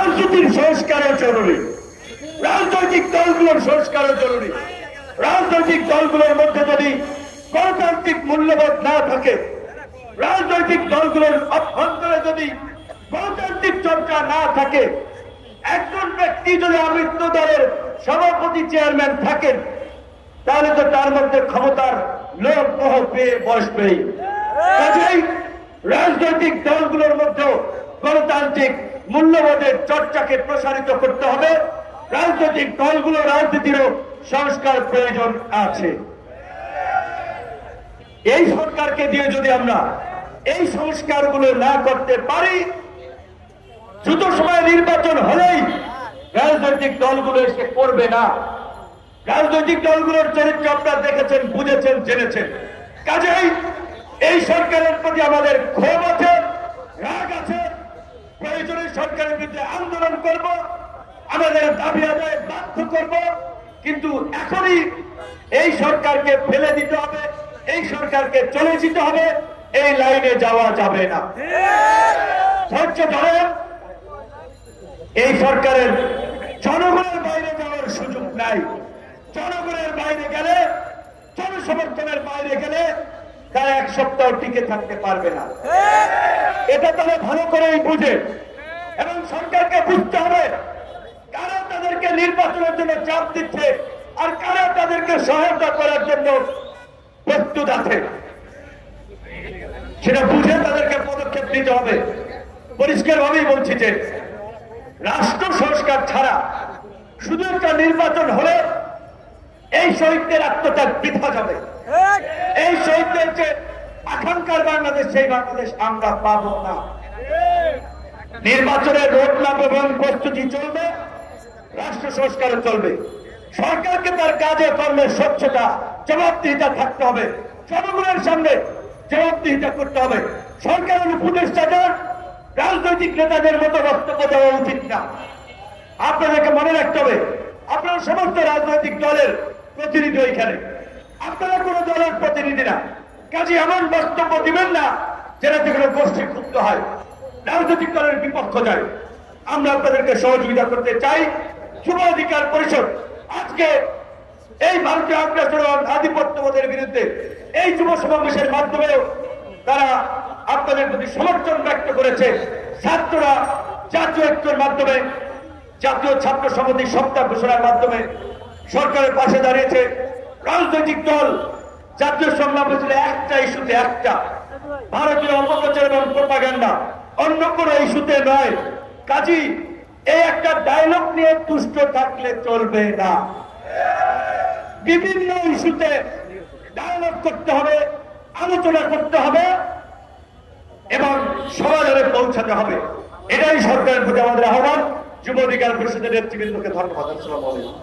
রাজনীতির সংস্কারও জরুরি, রাজনৈতিক দলগুলোর সংস্কারও জরুরি। রাজনৈতিক দলগুলোর মধ্যে যদি গণতান্ত্রিক মূল্যবোধ না থাকে, রাজনৈতিক দলগুলোর অভ্যন্তরে যদি গণতান্ত্রিক চর্চা না থাকে, একজন ব্যক্তি যদি আমৃত্যু দলের সভাপতি চেয়ারম্যান থাকেন, তাহলে তো তার মধ্যে ক্ষমতার লোভ মোহ পেয়ে বসবেই। কাজেই রাজনৈতিক দলগুলোর মধ্যে গণতান্ত্রিক মূল্যবোধের চর্চাকে প্রসারিত করতে হবে। রাজনৈতিক দলগুলো রাজনীতিরও সংস্কার প্রয়োজন আছে। এই সরকারকে দিয়ে যদি আমরা এই সংস্কারগুলো না করতে পারি, দ্রুত সময় নির্বাচন হলেই রাজনৈতিক দলগুলো এসে করবে না। রাজনৈতিক দলগুলোর চরিত্র আপনারা দেখেছেন, বুঝেছেন, জেনেছেন। কাজেই এই সরকারের প্রতি আমাদের ক্ষোভ আছে, রাগ আছে। প্রয়োজনে সরকারের বিরুদ্ধে আন্দোলন করব, আমাদের দাবি আদায় বাধ্য করব, কিন্তু এখনই এই সরকারকে ফেলে দিতে হবে, এই সরকারকে চলে যেতে হবে, এই লাইনে যাওয়া যাবে না। ধৈর্য ধরেন। এই সরকারের জনগণের বাইরে যাওয়ার সুযোগ নাই। জনগণের বাইরে গেলে, জনসমর্থনের বাইরে গেলে তারা এক সপ্তাহ টিকে থাকতে পারবে না। এটা তারা ভালো করেই বুঝে, এবং সরকারকে বুঝতে হবে কারা তাদেরকে নির্বাচনের জন্য চাপ দিচ্ছে আর কারা তাদেরকে সহায়তা করার জন্য প্রস্তুত আছে। সেটা বুঝে তাদেরকে পদক্ষেপ নিতে হবে। পরিষ্কার ভাবেই বলছি যে রাষ্ট্র সংস্কার ছাড়া শুধু একটা নির্বাচন হলে এই শহীদদের আত্মত্যাগ বৃথা যাবে। এই শহীদদের যে আকাঙ্ক্ষার বাংলাদেশ, সেই বাংলাদেশ আমরা পাব না। নির্বাচনের রোডম্যাপ এবং প্রস্তুতি চলবে, রাষ্ট্র সংস্কারও চলবে। সরকারকে তার কাজে কর্মে স্বচ্ছতা, জবাবদিহিতা থাকতে হবে। জনগণের সামনে জবাবদিহিতা করতে হবে। সরকারের উপদেষ্টাদের রাজনৈতিক নেতাদের মতো বক্তব্য দেওয়া উচিত না। আপনাদেরকে মনে রাখতে হবে, আপনারা সমস্ত রাজনৈতিক দলের প্রতিনিধি ওইখানে, আপনারা কোন দলের প্রতিনিধি না। কাজে এমন বক্তব্য দিবেন না যেটাতে কোনো গোষ্ঠী ক্ষুব্ধ হয়, রাজনৈতিক দলের বিপক্ষ যায়। আমরা আপনাদেরকে সহযোগিতা করতে চাই। যুব অধিকার পরিষদ আজকে এই ভারতীয় আগ্রাসন এবং আধিপত্যবাদের বিরুদ্ধে এই যুব সমাবেশের মাধ্যমেও তারা আপনাদের প্রতি সমর্থন ব্যক্ত করেছে। ছাত্ররা জাতীয় ঐক্যের মাধ্যমে, জাতীয় ছাত্র সমিতির সপ্তাহ ঘোষণার মাধ্যমে সরকারের পাশে দাঁড়িয়েছে। রাজনৈতিক দল জাতীয় সংগ্রাম হয়েছিল একটা ইস্যুতে, একটা ভারতীয় অপপ্রচার এবং প্রোপাগান্ডা, অন্য কোনো ইস্যুতে নয়। কাজী এই একটা ডায়লগ নিয়ে তুষ্ট থাকলে চলবে না। বিভিন্ন ইস্যুতে ডায়লগ করতে হবে, আলোচনা করতে হবে এবং সমাধানে পৌঁছাতে হবে। এটাই সরকারের প্রতি আমাদের আহ্বান। যুব অধিকার পরিষদের নেতৃবৃন্দকে ধন্যবাদ। আসসালামু আলাইকুম।